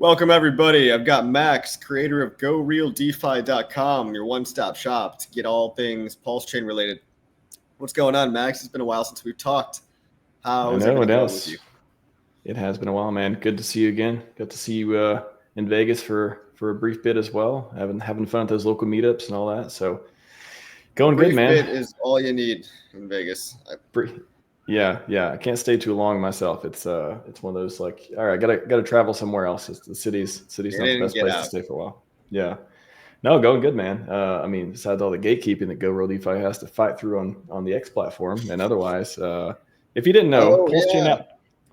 Welcome, everybody. I've got Max, creator of GoRealDeFi.com, your one-stop shop to get all things PulseChain related. What's going on, Max? It's been a while since we've talked. How's everything going with you? It has been a while, man. Good to see you again. Got to see you in Vegas for a brief bit as well. Having fun at those local meetups and all that. So going good, man. Brief bit is all you need in Vegas. Yeah. I can't stay too long myself. It's one of those like, all right, gotta travel somewhere else. The city's not the best place to stay for a while. Yeah. No, going good, man. I mean, besides all the gatekeeping that GoRealDeFi has to fight through on the X platform, and otherwise, if you didn't know,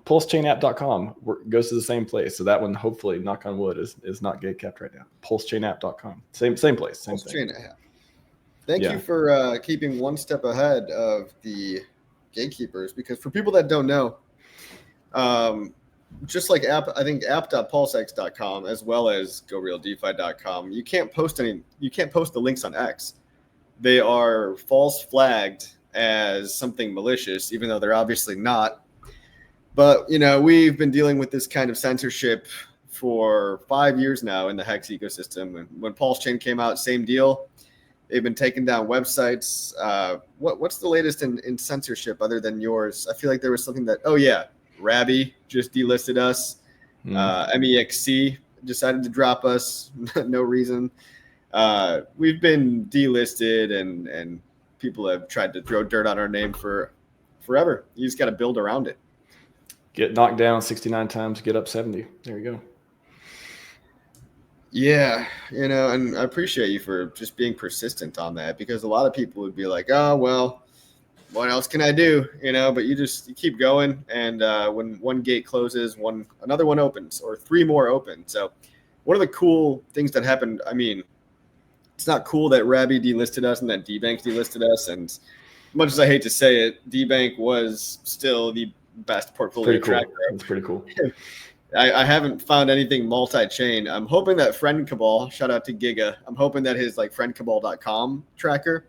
PulseChainApp.com goes to the same place. So that one, hopefully, knock on wood, is not gatekept right now. PulseChainApp.com, same place, same thing. App. Thank you for keeping one step ahead of the gatekeepers, because for people that don't know, just like app.pulsex.com as well as GoRealDeFi.com, you can't post the links on X. They are false flagged as something malicious, even though they're obviously not. But we've been dealing with this kind of censorship for 5 years now in the HEX ecosystem. And when PulseChain came out, same deal. They've been taking down websites. What's the latest in censorship other than yours? I feel like there was something that, Rabby just delisted us. MEXC decided to drop us, no reason. We've been delisted and people have tried to throw dirt on our name for forever. You just got to build around it. Get knocked down 69 times, get up 70. There you go. Yeah, and I appreciate you for just being persistent on that, because a lot of people would be like, oh, well, what else can I do? But you keep going. And when one gate closes, another one opens, or 3 more open. So one of the cool things that happened, I mean, it's not cool that Rabby delisted us and that DBank delisted us. And as much as I hate to say it, DBank was still the best portfolio tracker. It's pretty cool. I haven't found anything multi-chain. I'm hoping that Friend Cabal, shout out to Giga, I'm hoping that his friendcabal.com tracker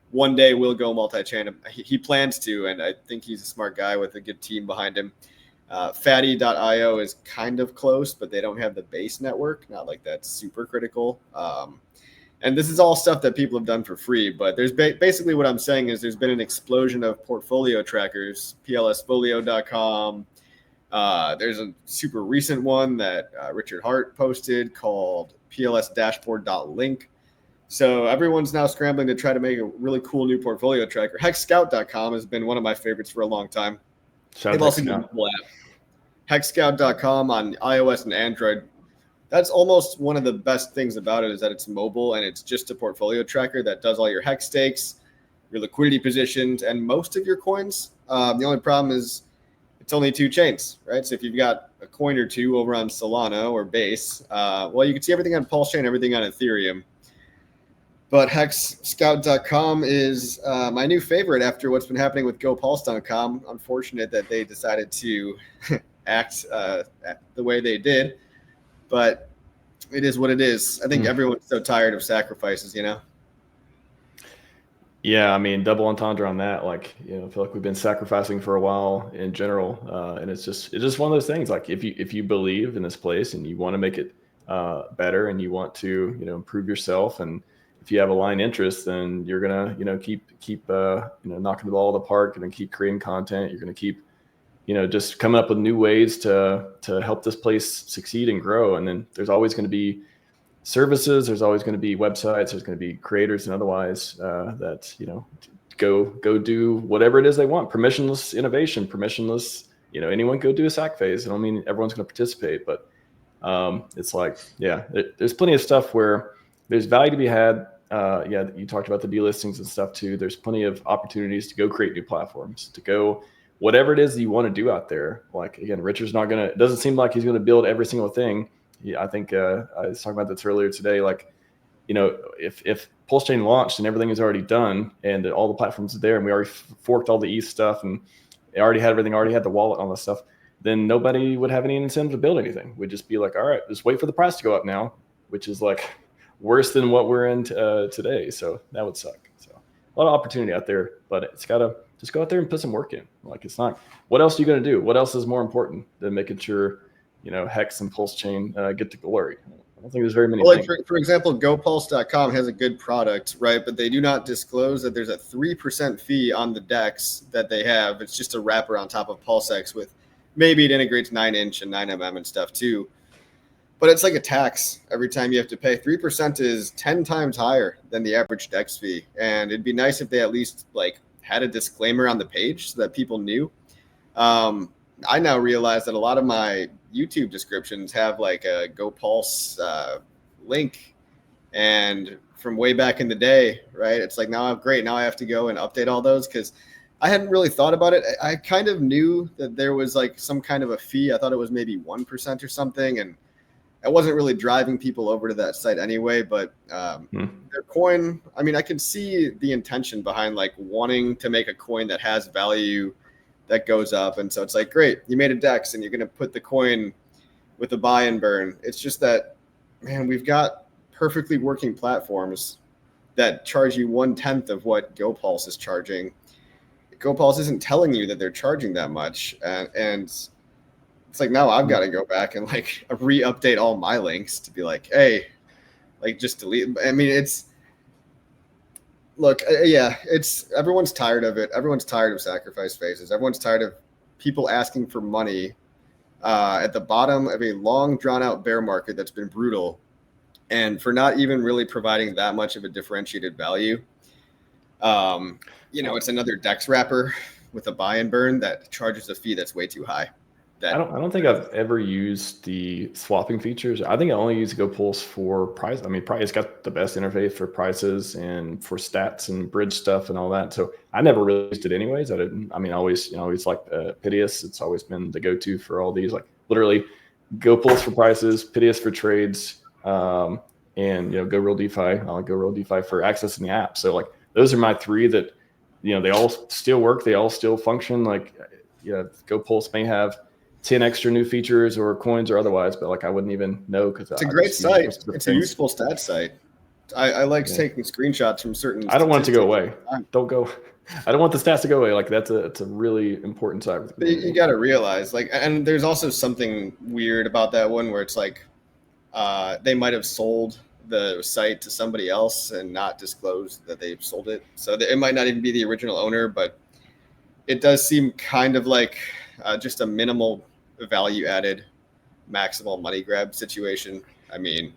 one day will go multi-chain. He plans to, and I think he's a smart guy with a good team behind him. Fatty.io is kind of close, but they don't have the base network. Not like that's super critical. And this is all stuff that people have done for free, but there's basically what I'm saying is there's been an explosion of portfolio trackers, plsfolio.com. There's a super recent one that Richard Hart posted called plsdashboard.link. So everyone's now scrambling to try to make a really cool new portfolio tracker. HEXScout.com has been one of my favorites for a long time. They've also been mobile app. HEXScout.com on iOS and Android. That's almost one of the best things about it, is that it's mobile and it's just a portfolio tracker that does all your HEX stakes, your liquidity positions, and most of your coins. The only problem is it's only 2 chains, right? So if you've got a coin or 2 over on Solana or Base, you can see everything on PulseChain, everything on Ethereum. But HEXScout.com is my new favorite after what's been happening with GoPulse.com. Unfortunate that they decided to act the way they did, but it is what it is. I think everyone's so tired of sacrifices, Yeah, I mean, double entendre on that. I feel like we've been sacrificing for a while in general, and it's just one of those things. Like if you believe in this place and you want to make it better and you want to improve yourself, and if you have aligned interests, then you're gonna keep knocking the ball out of the park and then keep creating content. You're gonna keep just coming up with new ways to help this place succeed and grow. And then there's always going to be services, there's always going to be websites, there's going to be creators and otherwise that go do whatever it is they want. Permissionless innovation, permissionless, anyone go do a sack phase. I don't mean everyone's going to participate, but it's like, there's plenty of stuff where there's value to be had. You talked about the delistings and stuff too. There's plenty of opportunities to go create new platforms, to go whatever it is that you want to do out there. Like, again, Richard's not going to, it doesn't seem like he's going to build every single thing. Yeah, I think I was talking about this earlier today. Like, if PulseChain launched and everything is already done and all the platforms are there and we already forked all the ETH stuff and it already had everything, already had the wallet and all that stuff, then nobody would have any incentive to build anything. We'd just be like, all right, just wait for the price to go up now, which is like worse than what we're in today. So that would suck. So a lot of opportunity out there, but it's got to just go out there and put some work in. Like, it's not, what else are you going to do? What else is more important than making sure HEX and PulseChain get to glory. I don't think there's very many Well, things. for example, GoPulse.com has a good product, right? But they do not disclose that there's a 3% fee on the DEX that they have. It's just a wrapper on top of PulseX with maybe it integrates 9-inch and 9mm and stuff too. But it's like a tax every time you have to pay. 3% is 10 times higher than the average DEX fee. And it'd be nice if they at least like had a disclaimer on the page so that people knew. I now realize that a lot of my YouTube descriptions have like a GoPulse link, and from way back in the day, right? It's like now now I have to go and update all those because I hadn't really thought about it. I kind of knew that there was like some kind of a fee. I thought it was maybe 1% or something, and I wasn't really driving people over to that site anyway. But their coin, I mean, I could see the intention behind like wanting to make a coin that has value that goes up. And so it's like, great, you made a DEX and you're going to put the coin with a buy and burn. It's just that, man, we've got perfectly working platforms that charge you 1/10 of what GoPulse is charging. GoPulse isn't telling you that they're charging that much. And it's like, now I've got to go back and like re-update all my links to be like, hey, like just delete. I mean, it's everyone's tired of it. Everyone's tired of sacrifice phases. Everyone's tired of people asking for money at the bottom of a long drawn out bear market that's been brutal, and for not even really providing that much of a differentiated value. It's another DEX wrapper with a buy and burn that charges a fee that's way too high. I don't think I've ever used the swapping features. I think I only use GoPulse for price. I mean, it's got the best interface for prices and for stats and bridge stuff and all that. So I never really used it anyways. I always like Piteous. It's always been the go-to for all these, like literally GoPulse for prices, Piteous for trades, and Go Real DeFi. I like Go Real DeFi for accessing the app. So like those are my three that, they all still work. They all still function. Like, GoPulse may have 10 extra new features or coins or otherwise, but like I wouldn't even know because it's a great site. It's a useful stat site. I like taking screenshots from certain. I don't want it to go away. Don't go. I don't want the stats to go away. Like it's a really important site. You got to realize and there's also something weird about that one where it's like they might have sold the site to somebody else and not disclosed that they've sold it. So it might not even be the original owner, but it does seem kind of like just a minimal value added maximal money grab situation. I mean,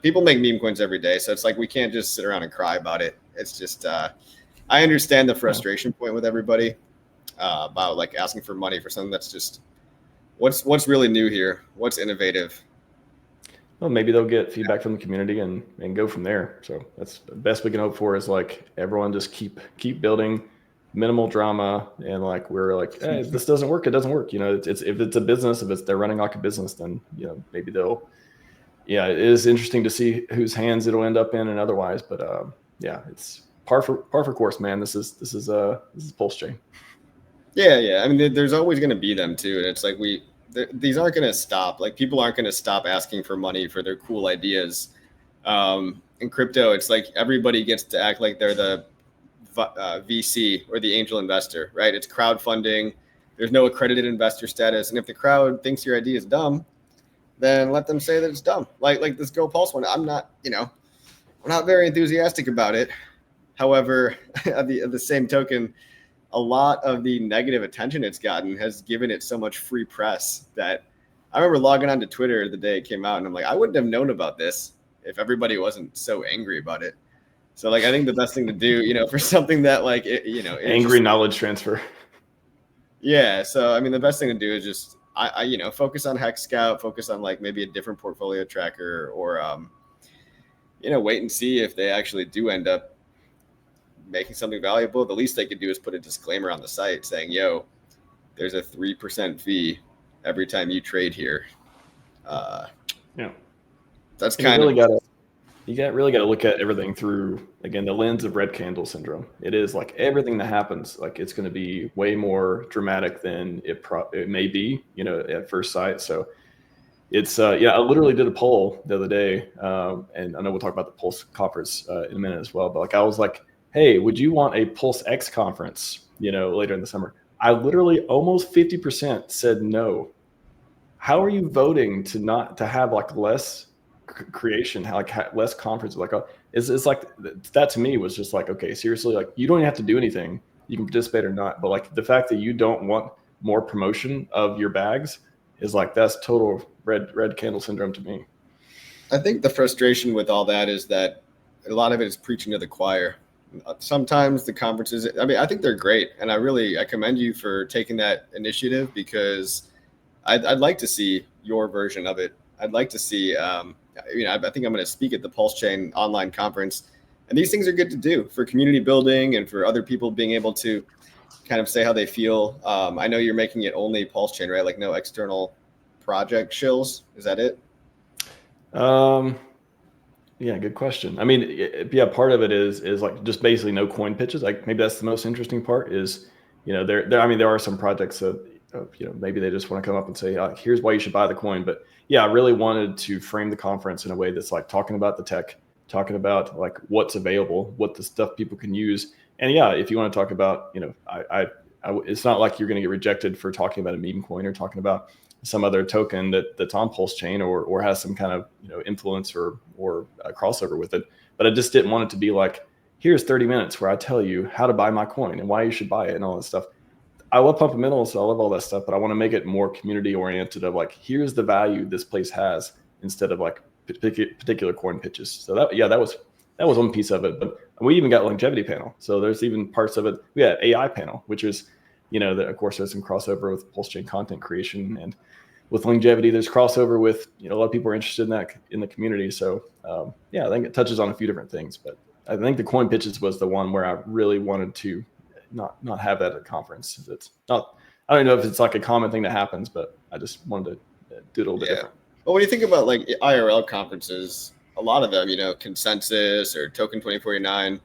people make meme coins every day, so it's like we can't just sit around and cry about it. It's just I understand the frustration point with everybody about like asking for money for something that's just what's really new here, what's innovative. Well, maybe they'll get feedback from the community and go from there. So that's the best we can hope for, is like everyone just keep building, minimal drama, and like we're like, hey, if this doesn't work, it doesn't work. It's if it's a business, if they're running like a business, then maybe they'll. Yeah, it is interesting to see whose hands it'll end up in and otherwise. But it's par for course, man. This is PulseChain. Yeah. I mean, there's always going to be them too, and it's like these aren't going to stop. Like people aren't going to stop asking for money for their cool ideas. In crypto, it's like everybody gets to act like they're the VC or the angel investor, right? It's crowdfunding. There's no accredited investor status, and if the crowd thinks your idea is dumb, then let them say that it's dumb. Like this GoPulse one, I'm not very enthusiastic about it. However, at the same token, a lot of the negative attention it's gotten has given it so much free press that I remember logging onto Twitter the day it came out, and I'm like, I wouldn't have known about this if everybody wasn't so angry about it. So like, I think the best thing to do, for something that like, angry knowledge transfer. Yeah. So, I mean, the best thing to do is just, focus on Hex Scout, focus on like maybe a different portfolio tracker, or, wait and see if they actually do end up making something valuable. The least they could do is put a disclaimer on the site saying, yo, there's a 3% fee every time you trade here. That's kind of. You really got to look at everything through, again, the lens of red candle syndrome. It is like everything that happens, like it's going to be way more dramatic than it may be, at first sight. So it's, I literally did a poll the other day, and I know we'll talk about the Pulse conference in a minute as well. But like, I was like, hey, would you want a PulseX conference, later in the summer? I literally almost 50% said no. how are you voting to have like less creation, less conference? Like, it's like that to me was just like, okay, seriously, like you don't have to do anything. You can participate or not, but like the fact that you don't want more promotion of your bags is like, that's total red candle syndrome to me. I think the frustration with all that is that a lot of it is preaching to the choir. Sometimes the conferences, I mean, I think they're great, and I commend you for taking that initiative, because I'd like to see your version of it. I'd like to see, I think I'm going to speak at the PulseChain online conference, and these things are good to do for community building and for other people being able to kind of say how they feel. I know you're making it only PulseChain, right? Like no external project shills. Is that it? Yeah, good question. I mean, yeah, part of it is like just basically no coin pitches. Like maybe that's the most interesting part is, I mean, there are some projects that, maybe they just want to come up and say, here's why you should buy the coin. But yeah, I really wanted to frame the conference in a way that's like talking about the tech, talking about like what's available, what the stuff people can use. And yeah, if you want to talk about, it's not like you're going to get rejected for talking about a meme coin or talking about some other token that's on PulseChain or has some kind of influence or a crossover with it. But I just didn't want it to be like, here's 30 minutes where I tell you how to buy my coin and why you should buy it and all that stuff. I love fundamentals, so I love all that stuff, but I want to make it more community oriented of like, here's the value this place has instead of like particular coin pitches. So that was one piece of it. But we even got longevity panel. So there's even parts of it. We had AI panel, which is, of course, there's some crossover with PulseChain content creation, and with longevity, there's crossover with, a lot of people are interested in that in the community. So I think it touches on a few different things, but I think the coin pitches was the one where I really wanted to not have that at a conference. It's not, I don't know if it's like a common thing that happens, but I just wanted to do it a little bit different. Well, when you think about like IRL conferences, a lot of them, Consensus or Token 2049,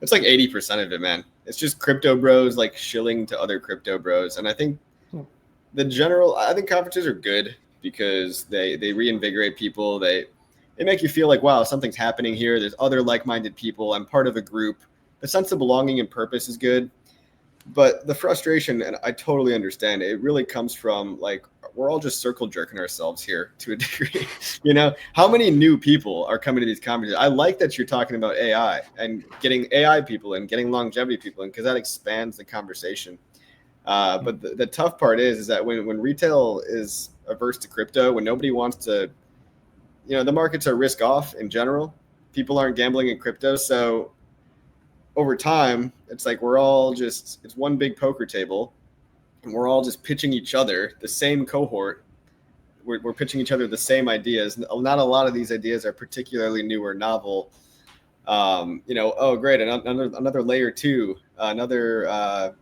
it's like 80% of it, man. It's just crypto bros like shilling to other crypto bros. And I think I think conferences are good because they reinvigorate people. They make you feel like, wow, something's happening here. There's other like-minded people. I'm part of a group. The sense of belonging and purpose is good. But the frustration, and I totally understand, it really comes from like, we're all just circle jerking ourselves here to a degree. How many new people are coming to these conferences? I like that you're talking about AI and getting AI people and getting longevity people in, because that expands the conversation. But the tough part is that when retail is averse to crypto, when nobody wants to, the markets are risk off in general. People aren't gambling in crypto. So over time, it's like it's one big poker table, and we're all just pitching each other the same cohort. We're pitching each other the same ideas. Not a lot of these ideas are particularly new or novel. Oh, great, another layer 2, another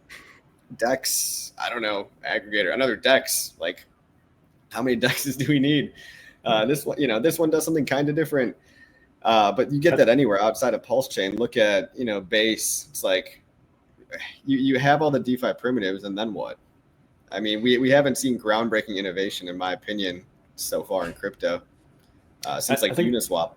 DEX, I don't know, aggregator, another DEX. Like, how many DEXs do we need? This one does something kind of different. But you get that anywhere outside of PulseChain. Look at, Base. It's like you have all the DeFi primitives, and then what? I mean, we haven't seen groundbreaking innovation, in my opinion, so far in crypto since Uniswap.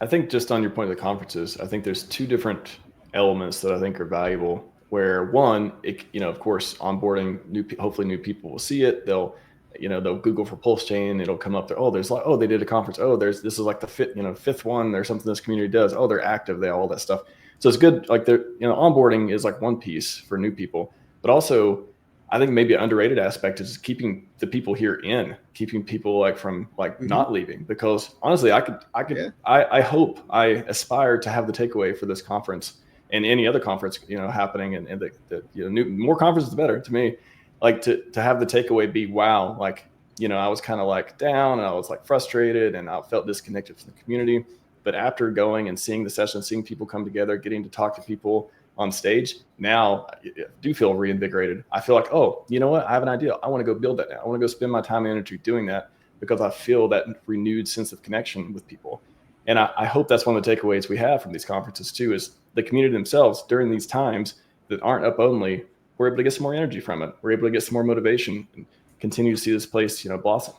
I think just on your point of the conferences, I think there's two different elements that I think are valuable. Where one, of course, onboarding hopefully new people will see it. They'll Google for PulseChain. It'll come up there. Oh, there's like, they did a conference. Oh, this is like the fifth one or something this community does. Oh, they're active. They all that stuff. So it's good. Like onboarding is like one piece for new people, but also I think maybe an underrated aspect is keeping the people here keeping people like from like not leaving, because honestly, I hope, I aspire to have the takeaway for this conference and any other conference, happening, and more conferences the better to me. Like to have the takeaway be, wow, like, I was kind of like down and I was like frustrated and I felt disconnected from the community. But after going and seeing the session, seeing people come together, getting to talk to people on stage, now I do feel reinvigorated. I feel like, oh, you know what? I have an idea. I want to go build that now. I want to go spend my time and energy doing that, because I feel that renewed sense of connection with people. And I hope that's one of the takeaways we have from these conferences too, is the community themselves during these times that aren't up only, we're able to get some more energy from it. We're able to get some more motivation and continue to see this place, blossom.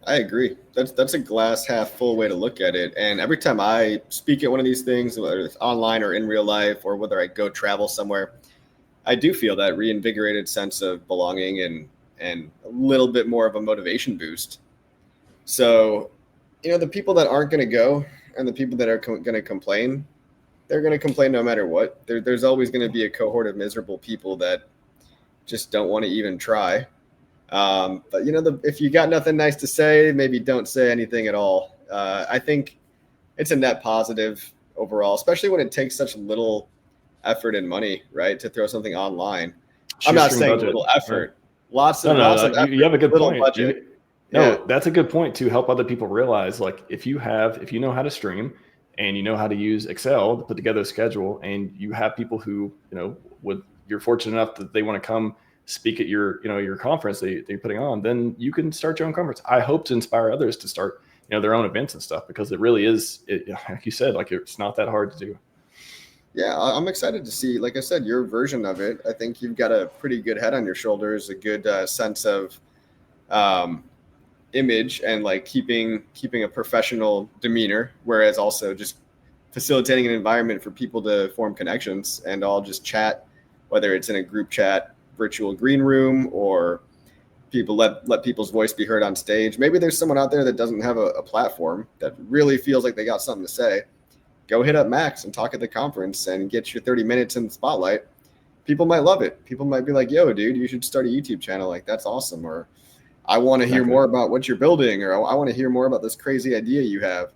I agree. That's a glass half full way to look at it. And every time I speak at one of these things, whether it's online or in real life, or whether I go travel somewhere, I do feel that reinvigorated sense of belonging and and a little bit more of a motivation boost. So, the people that aren't going to go and the people that are going to complain, they're going to complain no matter what. There's always going to be a cohort of miserable people that just don't want to even try. But if you got nothing nice to say, maybe don't say anything at all. I think it's a net positive overall, especially when it takes such little effort and money, right, to throw something online. I'm not saying budget, little effort, right? lots of effort, you have a good little point. budget. That's a good point to help other people realize, like, if you know how to stream and you know how to use Excel to put together a schedule, and you have people who, you're fortunate enough that they want to come speak at your conference that you're putting on, then you can start your own conference. I hope to inspire others to start, their own events and stuff, because it really is, like you said, like, it's not that hard to do. Yeah, I'm excited to see, like I said, your version of it. I think you've got a pretty good head on your shoulders, a good sense of image, and like keeping a professional demeanor, whereas also just facilitating an environment for people to form connections and all just chat, whether it's in a group chat, virtual green room, or people let people's voice be heard on stage. Maybe there's someone out there that doesn't have a platform that really feels like they got something to say. Go hit up Max and talk at the conference and get your 30 minutes in the spotlight. People might love it. People might be like, yo, dude, you should start a YouTube channel. Like, that's awesome. Or I want to hear more about what you're building, or I want to hear more about this crazy idea you have,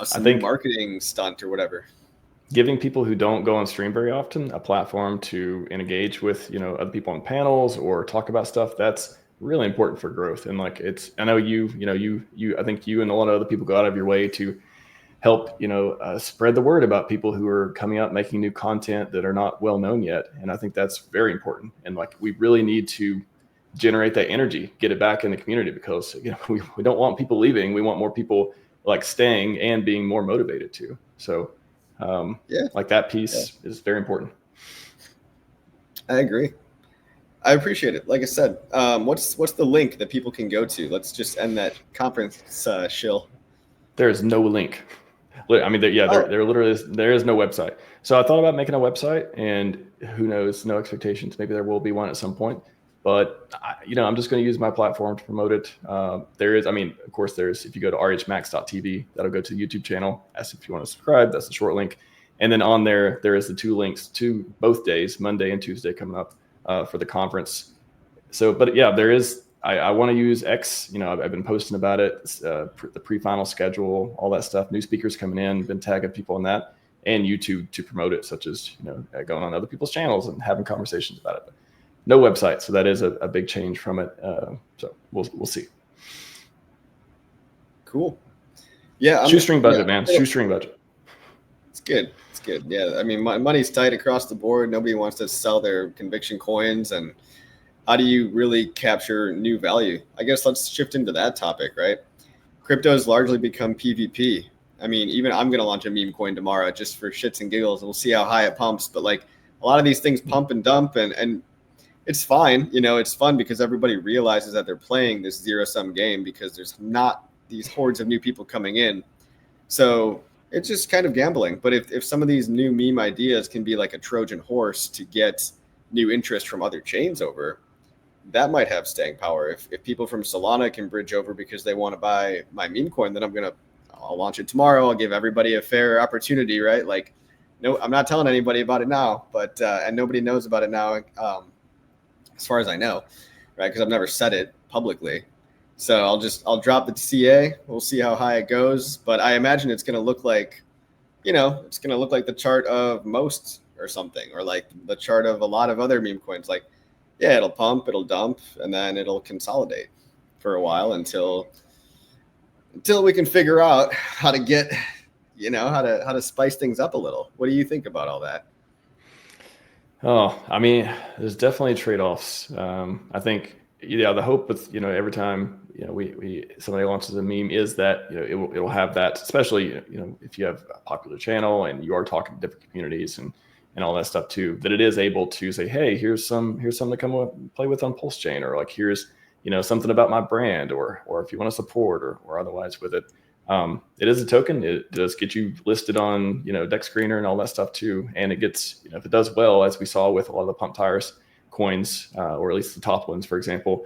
some new marketing stunt or whatever. Giving people who don't go on stream very often a platform to engage with, other people on panels or talk about stuff, that's really important for growth. And like, I know I think you and a lot of other people go out of your way to help, spread the word about people who are coming out making new content that are not well known yet. And I think that's very important. And like, we really need to generate that energy, get it back in the community, because we don't want people leaving. We want more people like staying and being more motivated too. So like, that piece is very important. I agree. I appreciate it. Like I said, what's the link that people can go to? Let's just end that conference shill. There is no link. I mean, there literally is no website. So I thought about making a website, and who knows, no expectations. Maybe there will be one at some point, but I'm just going to use my platform to promote it. Of course, if you go to rhmax.tv, that'll go to the YouTube channel. Ask if you want to subscribe. That's the short link. And then on there is the 2 links to both days, Monday and Tuesday, coming up for the conference. So, but yeah, there is. I want to use X. I've been posting about it, the pre-final schedule, all that stuff, new speakers coming in, been tagging people on that, and YouTube to promote it, such as, going on other people's channels and having conversations about it. But no website. So that is a big change from it. So we'll see. Cool. Yeah. Shoestring budget, man. Shoestring budget. It's good. It's good. Yeah. I mean, money's tight across the board. Nobody wants to sell their conviction coins, and how do you really capture new value? I guess let's shift into that topic, right? Crypto has largely become PvP. I mean, even I'm going to launch a meme coin tomorrow just for shits and giggles. We'll see how high it pumps. But like, a lot of these things pump and dump, and it's fine. It's fun because everybody realizes that they're playing this zero-sum game because there's not these hordes of new people coming in. So it's just kind of gambling. But if some of these new meme ideas can be like a Trojan horse to get new interest from other chains over, that might have staying power. If people from Solana can bridge over because they want to buy my meme coin, then I'll launch it tomorrow. I'll give everybody a fair opportunity, right? Like, no, I'm not telling anybody about it now, but and nobody knows about it now, as far as I know, right? Because I've never said it publicly. So I'll drop the CA. We'll see how high it goes, but I imagine it's going to look like, it's going to look like the chart of most or something, or like the chart of a lot of other meme coins, like. Yeah, it'll pump, it'll dump, and then it'll consolidate for a while until we can figure out how to get, how to spice things up a little. What do you think about all that? Oh, I mean, there's definitely trade-offs. I think, the hope with, every time, somebody launches a meme is that, it'll have that, especially, if you have a popular channel and you are talking to different communities and all that stuff too, that it is able to say, hey, here's something to come play with on PulseChain, or like, here's, something about my brand, or if you want to support or otherwise with it. It is a token. It does get you listed on, Deck Screener and all that stuff too. And it gets, if it does well, as we saw with a lot of the pump tires coins, or at least the top ones, for example.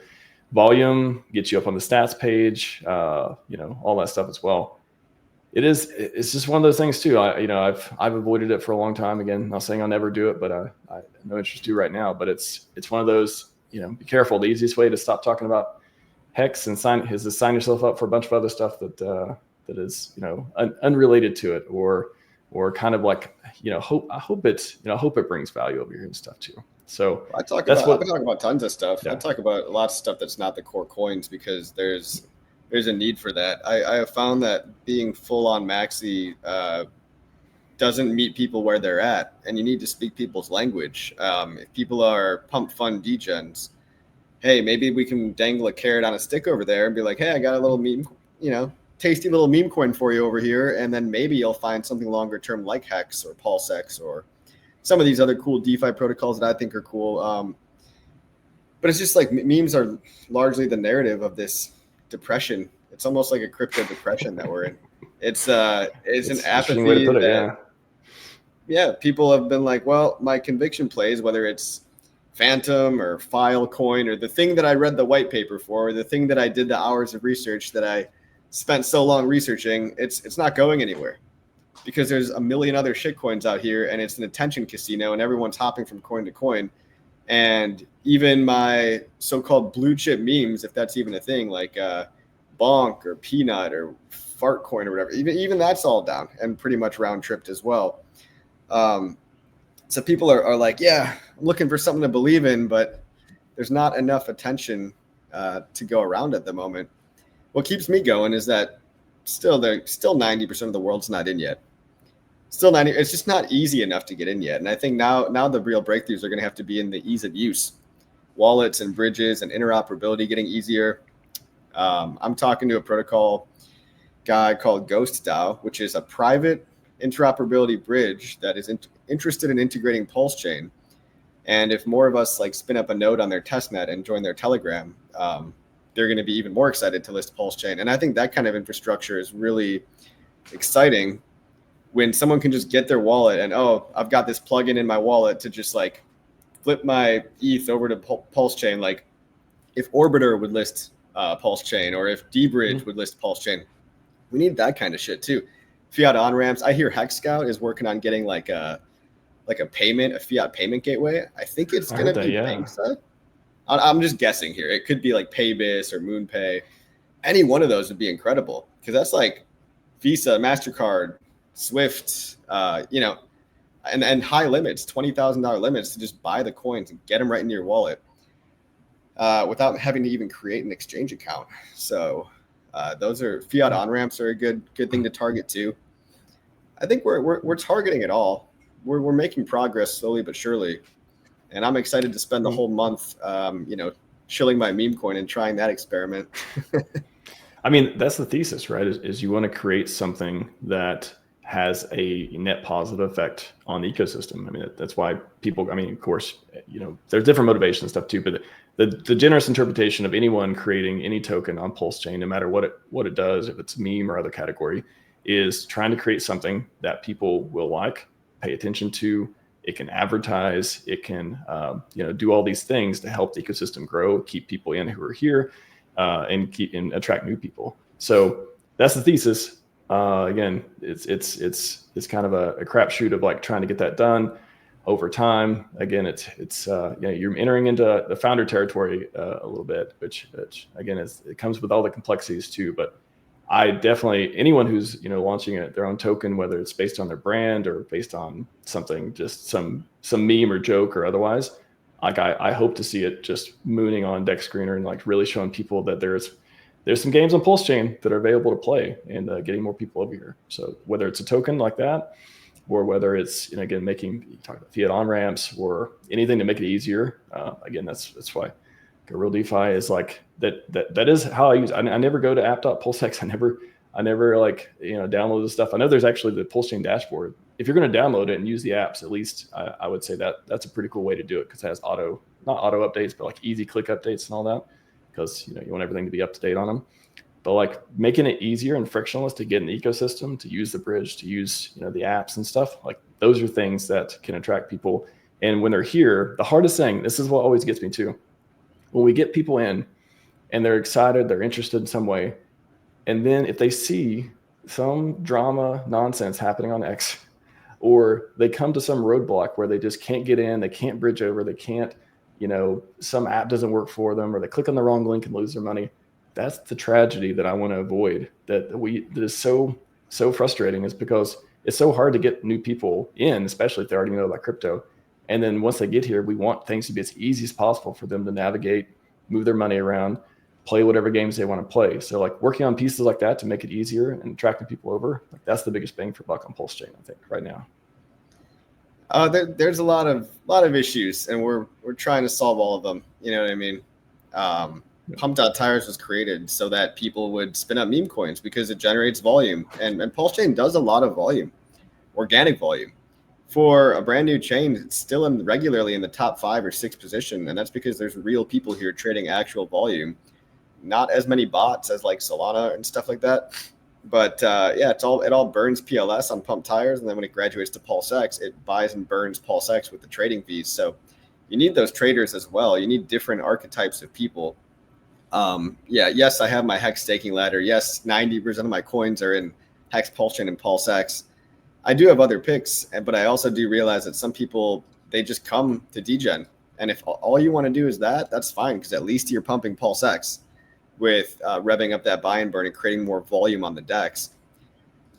Volume gets you up on the stats page, all that stuff as well. It's just one of those things too. I've avoided it for a long time. Again, not saying I'll never do it, but I have no interest to right now. But it's one of those, be careful. The easiest way to stop talking about HEX and sign yourself up for a bunch of other stuff that is unrelated to it, or kind of like I hope it brings value over here and stuff too. So I've been talking about tons of stuff. Yeah. I talk about lots of stuff that's not the core coins because there's a need for that. I have found that being full on maxi doesn't meet people where they're at, and you need to speak people's language. If people are pump fund degens, hey, maybe we can dangle a carrot on a stick over there and be like, hey, I got a little meme, tasty little meme coin for you over here, and then maybe you'll find something longer term like HEX or PulseX or some of these other cool DeFi protocols that I think are cool. But it's just like memes are largely the narrative of this depression. It's almost like a crypto depression that we're in. It's an apathy way to put it, yeah, people have been like, well, my conviction plays, whether it's Phantom or Filecoin or the thing that I read the white paper for, or the thing that I did the hours of research that I spent so long researching, it's not going anywhere because there's a million other shitcoins out here and it's an attention casino and everyone's hopping from coin to coin. And even my so-called blue chip memes, if that's even a thing, like Bonk or Peanut or Fartcoin or whatever, even that's all down and pretty much round tripped as well. So people are like, yeah, I'm looking for something to believe in, but there's not enough attention to go around at the moment. What keeps me going is that still 90% of the world's not in yet. Still 90, it's just not easy enough to get in yet. And I think now the real breakthroughs are going to have to be in the ease of use. Wallets and bridges and interoperability getting easier. I'm talking to a protocol guy called Ghost DAO, which is a private interoperability bridge that is interested in integrating PulseChain. And if more of us like spin up a node on their testnet and join their Telegram, they're going to be even more excited to list PulseChain. And I think that kind of infrastructure is really exciting when someone can just get their wallet and, oh, I've got this plugin in my wallet to just like flip my ETH over to PulseChain. Like if Orbiter would list PulseChain or if dBridge would list PulseChain, we need that kind of shit too. Fiat on-ramps. I hear HEX Scout is working on getting like a fiat payment gateway. I think it's going to be Banksa. I'm just guessing here. It could be like Paybase or MoonPay. Any one of those would be incredible because that's like Visa, MasterCard, Swift, and high limits, $20,000 limits to just buy the coins and get them right into your wallet without having to even create an exchange account. So those are fiat on-ramps are a good thing to target too. I think we're targeting it all. We're making progress slowly but surely. And I'm excited to spend the whole month, chilling my meme coin and trying that experiment. I mean, that's the thesis, right? Is you want to create something that has a net positive effect on the ecosystem. I mean, that's why people, of course, there's different motivations and stuff too, but the generous interpretation of anyone creating any token on PulseChain, no matter what it does, if it's meme or other category, is trying to create something that people will like, pay attention to. It can advertise, it can do all these things to help the ecosystem grow, keep people in who are here, and attract new people. So that's the thesis. Again, it's kind of a crapshoot of like trying to get that done over time. Again, you're entering into the founder territory a little bit, which again it comes with all the complexities too. But I definitely, anyone who's launching their own token, whether it's based on their brand or based on something, just some meme or joke or otherwise, like I hope to see it just mooning on Dex Screener and like really showing people that there's some games on PulseChain that are available to play and getting more people over here. So whether it's a token like that, or whether it's again making talk about fiat on ramps or anything to make it easier. Again, that's why Real DeFi is like that is how I use. I never go to app.pulsex. I never like download the stuff. I know there's actually the PulseChain dashboard. If you're going to download it and use the apps, at least I would say that's a pretty cool way to do it because it has not auto updates, but like easy click updates and all that. Because you want everything to be up to date on them. But like making it easier and frictionless to get in the ecosystem, to use the bridge, to use the apps and stuff, like those are things that can attract people And when they're here, the hardest thing, this is what always gets me too, when we get people in and they're excited, they're interested in some way, and then if they see some drama nonsense happening on X, or they come to some roadblock where they just can't get in, they can't bridge over, they can't, some app doesn't work for them, or they click on the wrong link and lose their money. That's the tragedy that I want to avoid. That is so frustrating, is because it's so hard to get new people in, especially if they already know about crypto. And then once they get here, we want things to be as easy as possible for them to navigate, move their money around, play whatever games they want to play. So like working on pieces like that to make it easier and attracting people over, like that's the biggest bang for buck on PulseChain, I think, right now. There's a lot of issues, and we're trying to solve all of them. You know what I mean? Pump.tires was created so that people would spin up meme coins because it generates volume, and PulseChain does a lot of volume, organic volume. For a brand new chain, it's still regularly in the top 5 or 6 position, and that's because there's real people here trading actual volume. Not as many bots as like Solana and stuff like that, but yeah, it all burns PLS on pump tires, and then when it graduates to PulseX, it buys and burns PulseX with the trading fees. So you need those traders as well. You need different archetypes of people. Yes, I have my HEX staking ladder. Yes, 90% of my coins are in HEX PulseChain and PulseX. I do have other picks, but I also do realize that some people, they just come to degen, and if all you want to do is that's fine, because at least you're pumping PulseX with revving up that buy and burn and creating more volume on the DEX.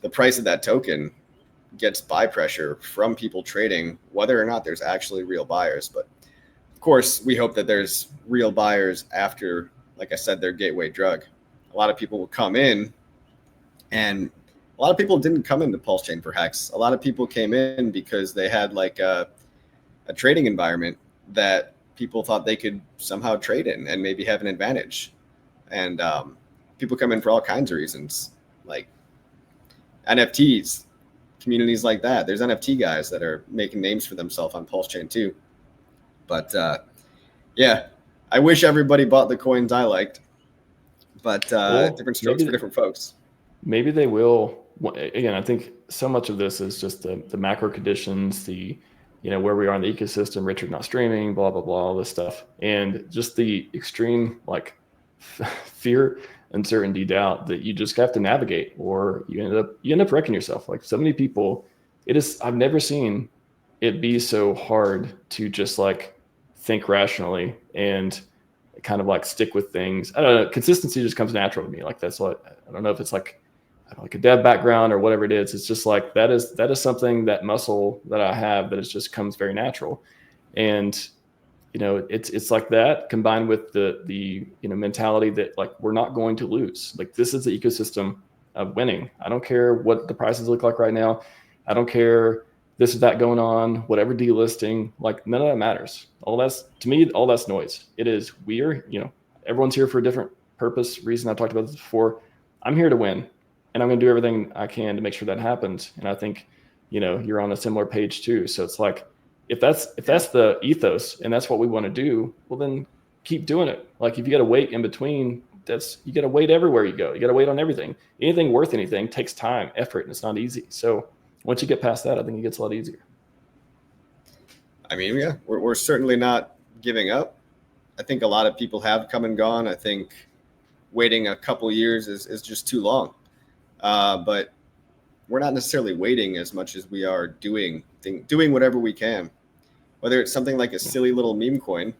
The price of that token gets buy pressure from people trading, whether or not there's actually real buyers. But of course, we hope that there's real buyers after, like I said, their gateway drug. A lot of people will come in, and a lot of people didn't come into PulseChain for HEX. A lot of people came in because they had like a trading environment that people thought they could somehow trade in and maybe have an advantage. And people come in for all kinds of reasons, like NFTs, communities like that. There's NFT guys that are making names for themselves on PulseChain too. But yeah, I wish everybody bought the coins I liked, but different strokes for different folks. Maybe they will. Again, I think so much of this is just the macro conditions, where we are in the ecosystem, Richard not streaming, blah, blah, blah, all this stuff. And just the extreme, like, fear, uncertainty, doubt that you just have to navigate, or you end up wrecking yourself. Like so many people, I've never seen it be so hard to just like think rationally and kind of like stick with things. I don't know. Consistency just comes natural to me. Like that's what, I don't know if it's like a dev background or whatever it is. It's just like, that is something, that muscle that I have, that it just comes very natural. And it's like that combined with the mentality that like we're not going to lose. Like this is the ecosystem of winning. I don't care what the prices look like right now. I don't care this is that going on, whatever delisting, like none of that matters. All that's, to me, all that's noise. It is everyone's here for a different purpose, reason. I talked about this before. I'm here to win, and I'm going to do everything I can to make sure that happens. And I think, you're on a similar page too. So it's like, if that's the ethos and that's what we want to do, well, then keep doing it. Like if you got to wait in between, you got to wait everywhere you go. You got to wait on everything. Anything worth anything takes time, effort, and it's not easy. So once you get past that, I think it gets a lot easier. I mean, yeah, we're certainly not giving up. I think a lot of people have come and gone. I think waiting a couple years is just too long. But we're not necessarily waiting as much as we are doing whatever we can. Whether it's something like a silly little meme coin,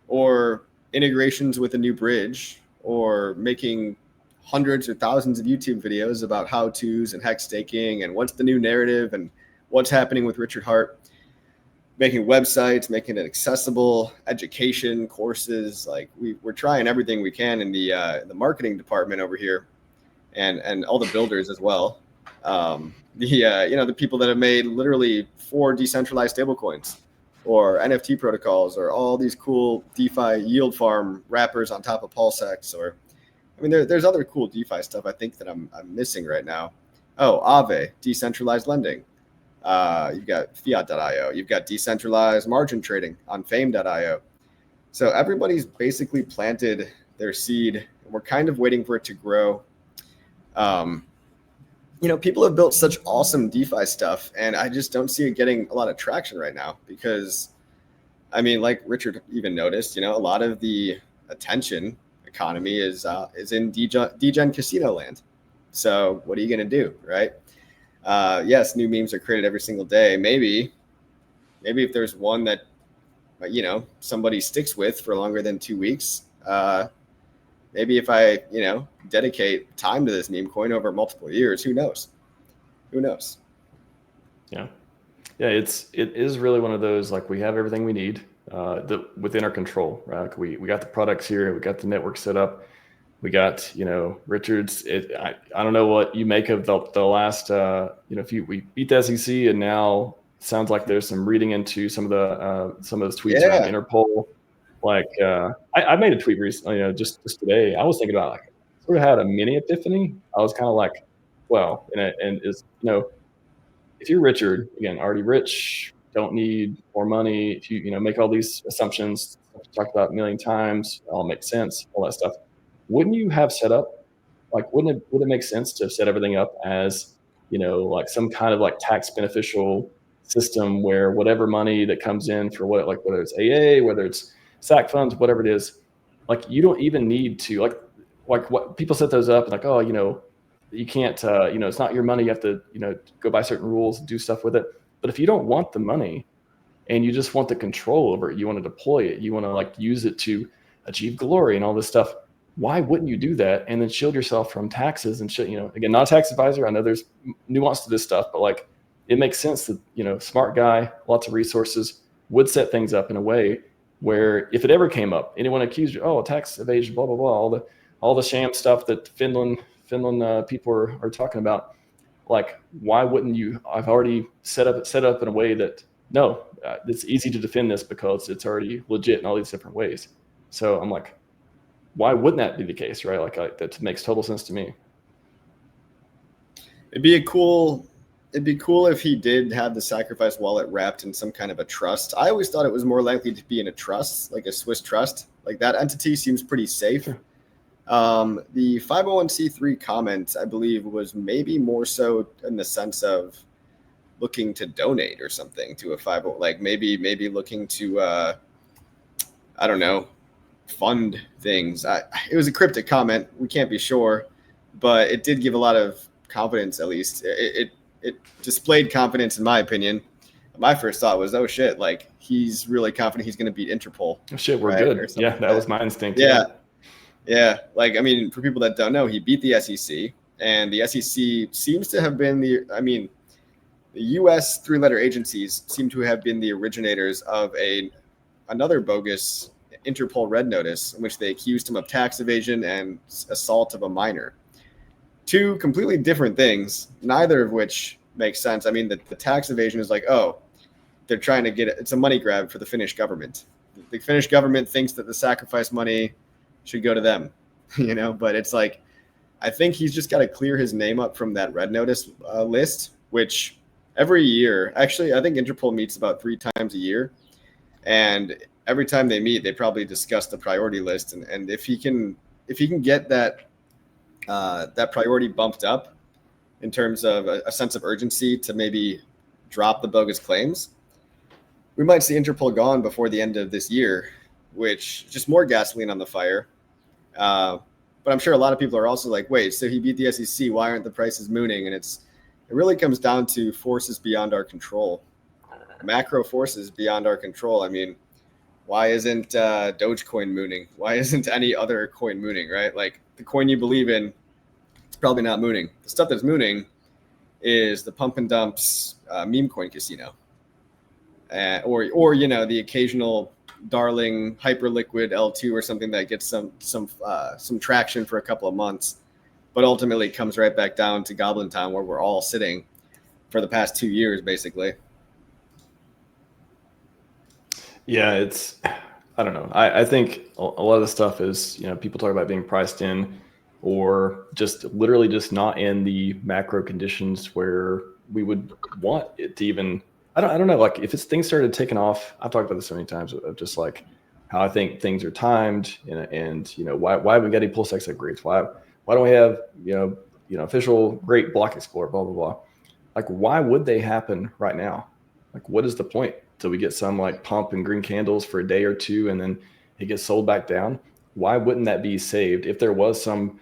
or integrations with a new bridge, or making hundreds or thousands of YouTube videos about how-tos and HEX staking and what's the new narrative and what's happening with Richard Hart, making websites, making it accessible, education, courses. Like we're trying everything we can in the marketing department over here, and all the builders as well. The people that have made literally 4 decentralized stablecoins or NFT protocols or all these cool DeFi yield farm wrappers on top of PulseX, or I mean, there's other cool DeFi stuff I think that I'm missing right now. Oh, Aave, decentralized lending. You've got fiat.io. You've got decentralized margin trading on fame.io. So everybody's basically planted their seed, and we're kind of waiting for it to grow. people have built such awesome DeFi stuff, and I just don't see it getting a lot of traction right now because, I mean, like Richard even noticed, a lot of the attention economy is in degen casino land. So what are you going to do, right? Yes, new memes are created every single day. Maybe if there's one that, somebody sticks with for longer than 2 weeks, maybe if I, dedicate time to this meme coin over multiple years, who knows? Yeah. It is really one of those, like, we have everything we need within our control, right? Like we got the products here, we got the network set up, we got, Richard's. I don't know what you make of the last, we beat the SEC, and now sounds like there's some reading into some of those tweets around Interpol. Like, I made a tweet recently, just today. I was thinking about, like, sort of had a mini epiphany. I was kind of like, well, and is, if you're Richard, again, already rich, don't need more money. If you make all these assumptions, talked about a million times, all makes sense, all that stuff. Wouldn't you have set up, like, would it make sense to set everything up as, like some kind of like tax beneficial system where whatever money that comes in for whether it's AA, whether it's SAC funds, whatever it is, like, you don't even need to, like what people set those up and, like, oh, you can't, it's not your money. You have to, go by certain rules and do stuff with it. But if you don't want the money and you just want the control over it, you want to deploy it, you want to, like, use it to achieve glory and all this stuff, why wouldn't you do that and then shield yourself from taxes and shit? Again, not a tax advisor. I know there's nuance to this stuff, but, like, it makes sense that, smart guy, lots of resources, would set things up in a way where if it ever came up, anyone accused you, oh, tax evasion, blah, blah, blah, all the sham stuff that Finland people are talking about, like, why wouldn't you? I've already set up in a way that, no, it's easy to defend this because it's already legit in all these different ways. So I'm like, why wouldn't that be the case, right? Like, that makes total sense to me. It'd be cool if he did have the sacrifice wallet wrapped in some kind of a trust. I always thought it was more likely to be in a trust, like a Swiss trust. Like, that entity seems pretty safe. Sure. The 501c3 comment, I believe, was maybe more so in the sense of looking to donate or something to a 50, like maybe looking to, I don't know, fund things. It was a cryptic comment. We can't be sure, but it did give a lot of confidence. At least it displayed confidence, in my opinion. My first thought was, oh shit, like, he's really confident he's going to beat Interpol. Oh shit, we're good. Yeah, that was my instinct. Yeah, like, I mean, for people that don't know, he beat the SEC, and the SEC seems to have been the U.S. three-letter agencies seem to have been the originators of another bogus Interpol red notice in which they accused him of tax evasion and assault of a minor. Two completely different things, neither of which makes sense. I mean, the tax evasion is like, oh, they're trying to get it. It's a money grab for the Finnish government. The Finnish government thinks that the sacrifice money should go to them, but it's like, I think he's just got to clear his name up from that red notice list, which every year, actually, I think Interpol meets about 3 times a year. And every time they meet, they probably discuss the priority list. And if he can get that priority bumped up in terms of a sense of urgency to maybe drop the bogus claims, we might see Interpol gone before the end of this year, which just more gasoline on the fire. But I'm sure a lot of people are also like, wait, so he beat the SEC, why aren't the prices mooning? And it really comes down to forces beyond our control, macro forces beyond our control. I mean, why isn't Dogecoin mooning? Why isn't any other coin mooning, right? Like, the coin you believe in, it's probably not mooning. The stuff that's mooning is the pump and dumps meme coin casino, or the occasional darling hyperliquid L2 or something that gets some traction for a couple of months, but ultimately comes right back down to Goblin Town, where we're all sitting for the past 2 years, basically. Yeah, I don't know. I think a lot of the stuff is, people talk about being priced in, or just literally just not in the macro conditions where we would want it to even. I don't know. Like, if things started taking off, I've talked about this so many times of just like how I think things are timed, and why haven't we got any PulseX upgrades? Why don't we have official great block explorer, blah, blah, blah. Like, why would they happen right now? Like, what is the point? So we get some like pump and green candles for a day or two, and then it gets sold back down. Why wouldn't that be saved if there was some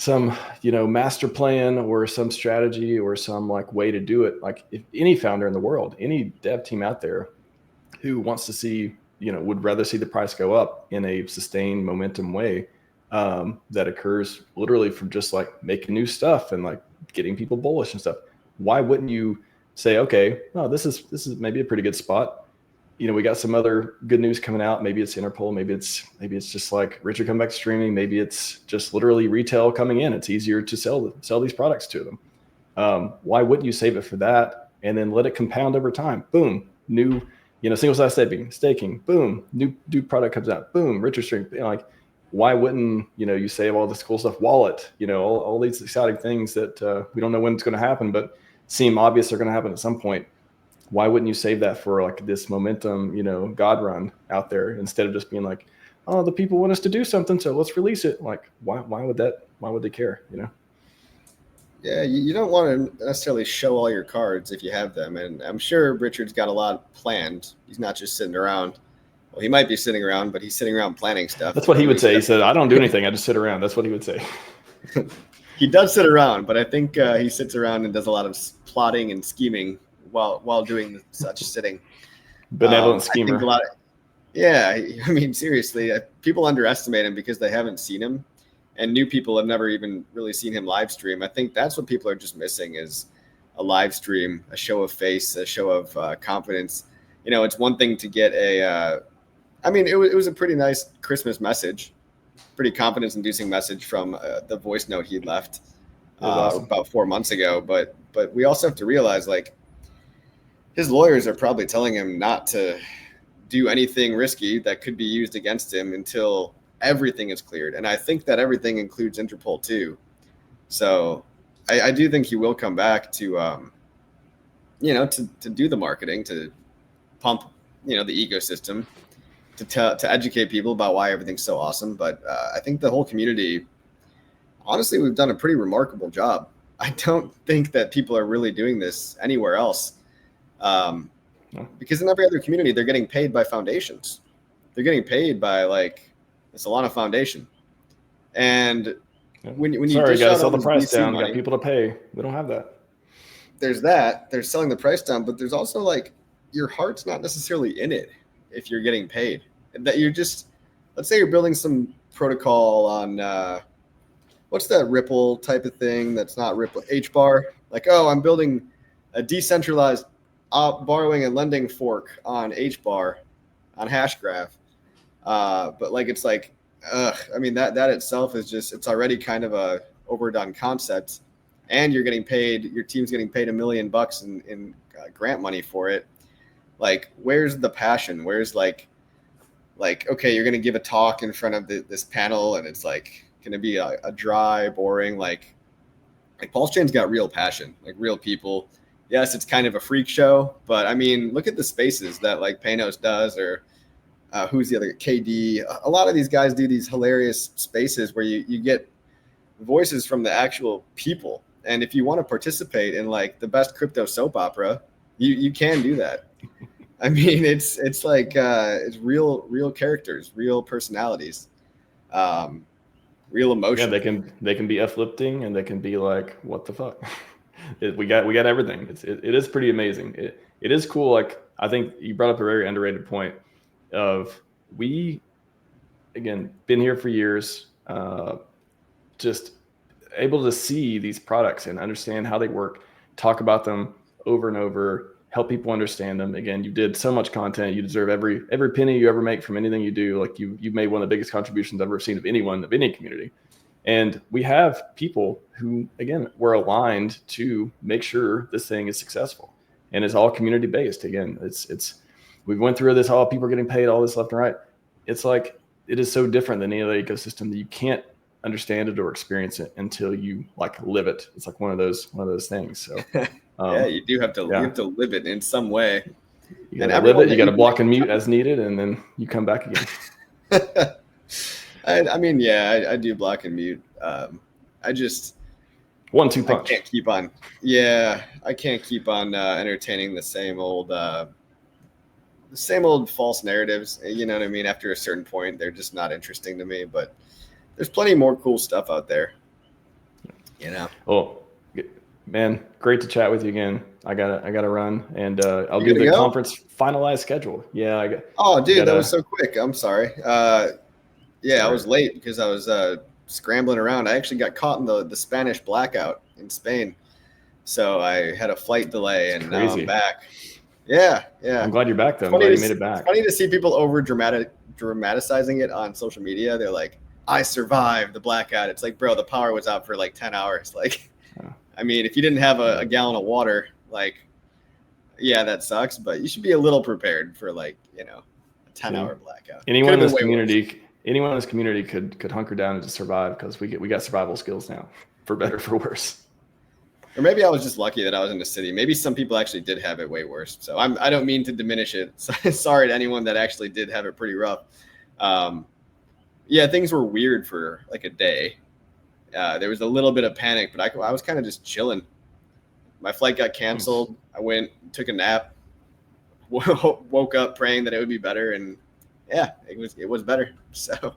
master plan or some strategy or some like way to do it? Like, if any founder in the world, any dev team out there who wants to see, would rather see the price go up in a sustained momentum way, that occurs literally from just like making new stuff and like getting people bullish and stuff. Why wouldn't you say, okay, oh, this is maybe a pretty good spot. We got some other good news coming out. Maybe it's Interpol. Maybe it's just like Richard come back to streaming. Maybe it's just literally retail coming in. It's easier to sell these products to them. Why wouldn't you save it for that and then let it compound over time? Boom, new, single size staking. Boom, new product comes out. Boom, Richard stream. Like, why wouldn't you save all this cool stuff? Wallet, all these exciting things that we don't know when it's going to happen, but seem obvious are going to happen at some point. Why wouldn't you save that for like this momentum, God run out there, instead of just being like, oh, the people want us to do something, so let's release it? Like, why would they care? Yeah, you don't want to necessarily show all your cards if you have them. And I'm sure Richard's got a lot planned. He's not just sitting around. Well, he might be sitting around, but he's sitting around planning stuff. That's what he would say. He said, I don't do anything. I just sit around. That's what he would say. He does sit around, but I think he sits around and does a lot of plotting and scheming while doing such sitting. Benevolent schemer. I mean, seriously, people underestimate him because they haven't seen him, and new people have never even really seen him live stream. I think that's what people are just missing, is a live stream, a show of face, a show of confidence. It's one thing to get it was a pretty nice Christmas message, pretty confidence-inducing message from the voice note he left awesome. About 4 months ago. But we also have to realize, like, his lawyers are probably telling him not to do anything risky that could be used against him until everything is cleared. And I think that everything includes Interpol too. So I do think he will come back to do the marketing, to pump, the ecosystem, to educate people about why everything's so awesome. But I think the whole community, honestly, we've done a pretty remarkable job. I don't think that people are really doing this anywhere else. Because in every other community, they're getting paid by foundations. They're getting paid by like the Solana Foundation. And when you got to sell the price down, got people to pay. We don't have that. There's that. They're selling the price down, but there's also like your heart's not necessarily in it if you're getting paid. That you're just, let's say you're building some protocol on what's that Ripple type of thing that's not Ripple, HBAR. Like, oh, I'm building a decentralized borrowing and lending fork on HBAR, on Hashgraph. But like, it's like, I mean, that itself is just, it's already kind of a overdone concept, and you're getting paid, your team's getting paid $1 million in grant money for it. Like, where's the passion? Where's like, okay, you're going to give a talk in front of this panel, and it's like going to be a dry, boring, like PulseChain's got real passion, like real people. Yes, it's kind of a freak show, but I mean, look at the spaces that like Panos does, or who's the other, KD. A lot of these guys do these hilarious spaces where you get voices from the actual people. And if you want to participate in like the best crypto soap opera, you can do that. I mean, it's like it's real characters, real personalities, real emotion. Yeah, they can be uplifting, and they can be like, what the fuck. We got everything. It is pretty amazing. It is cool. Like, I think you brought up a very underrated point of, we, again, been here for years, just able to see these products and understand how they work, talk about them over and over, help people understand them. Again, you did so much content. You deserve every penny you ever make from anything you do. Like, you've made one of the biggest contributions I've ever seen of anyone, of any community. And we have people who, again, were aligned to make sure this thing is successful, and it's all community based. Again, we went through this, all people are getting paid, all this left and right. It's like, it is so different than any other ecosystem that you can't understand it or experience it until you like live it. It's like one of those things. So yeah, you do have to you have to live it in some way. You gotta live it. You got to block and mute as needed, and then you come back again. I mean, yeah, I do block and mute. 1-2 I punch. can't keep on. Yeah, I can't keep on entertaining the same old false narratives. You know what I mean? After a certain point, they're just not interesting to me. But there's plenty more cool stuff out there. You know. Well, man, great to chat with you again. I gotta run, and I'll You do gotta the go? conference finalized schedule. Yeah, Oh, dude, that was so quick. I'm sorry. Yeah, Sorry. I was late because I was scrambling around. I actually got caught in the Spanish blackout in Spain, so I had a flight delay, and now I'm back. Yeah. I'm glad you're back, though. I'm Funny glad to you made see- it back. Funny to see people dramatizing it on social media. They're like, "I survived the blackout." It's like, bro, the power was out for like 10 hours. Like, I mean, if you didn't have a gallon of water, like, yeah, that sucks. But you should be a little prepared for like, a 10-hour blackout. Anyone in this community could hunker down and just survive, because we got survival skills now, for better or for worse. Or maybe I was just lucky that I was in the city. Maybe some people actually did have it way worse. So I don't mean to diminish it. Sorry to anyone that actually did have it pretty rough. Yeah, things were weird for like a day. There was a little bit of panic, but I was kind of just chilling. My flight got canceled. I went, took a nap, woke up praying that it would be better, and yeah, it was better. So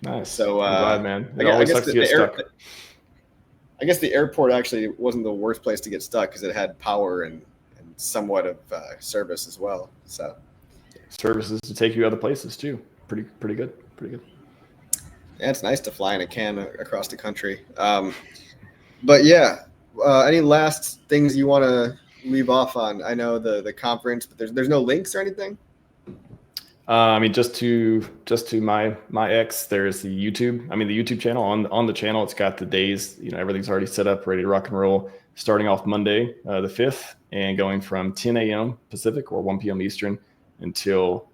nice. So I'm glad, man. It I always guess sucks to get stuck. I guess the airport actually wasn't the worst place to get stuck because it had power and somewhat of service as well. So services to take you other places too. Pretty good. Yeah, it's nice to fly in a can across the country. But yeah, any last things you want to leave off on? I know the conference, but there's no links or anything. I mean, just to my X, there's the YouTube. I mean, the YouTube channel. On the channel, it's got the days. Everything's already set up, ready to rock and roll. Starting off Monday, the 5th, and going from 10 a.m. Pacific or 1 p.m. Eastern until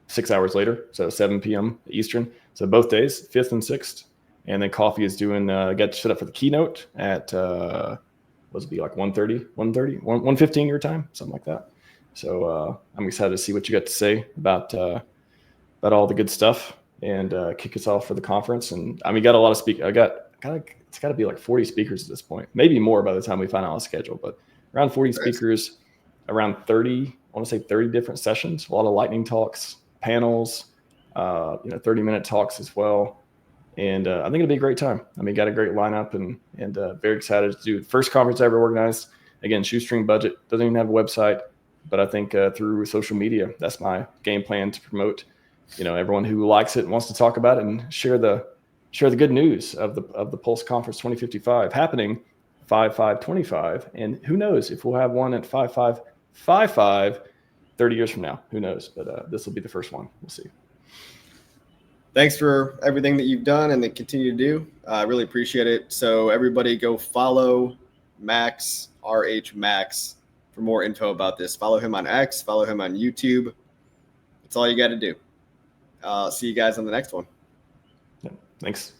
6 hours later, so 7 p.m. Eastern. So both days, 5th and 6th. And then Coffee is doing got set up for the keynote at what it be like 1:15 your time, something like that. So I'm excited to see what you got to say about all the good stuff, and kick us off for the conference. And I mean, got a lot of it's got to be like 40 speakers at this point, maybe more by the time we find out the schedule, but around 40 speakers, around 30, I want to say 30 different sessions, a lot of lightning talks, panels, 30-minute talks as well. And I think it'll be a great time. I mean, got a great lineup, and very excited to do the first conference I ever organized. Again, shoestring budget, doesn't even have a website. But I think through social media, that's my game plan to promote, everyone who likes it and wants to talk about it and share the good news of the Pulse Conference 2055 happening 5/5/25. And who knows if we'll have one at 5/5/55 30 years from now? Who knows? But this will be the first one. We'll see. Thanks for everything that you've done and that continue to do. I really appreciate it. So everybody go follow Max, RH Max, for more info about this. Follow him on X, follow him on YouTube. That's all you got to do. See you guys on the next one. Yeah, thanks.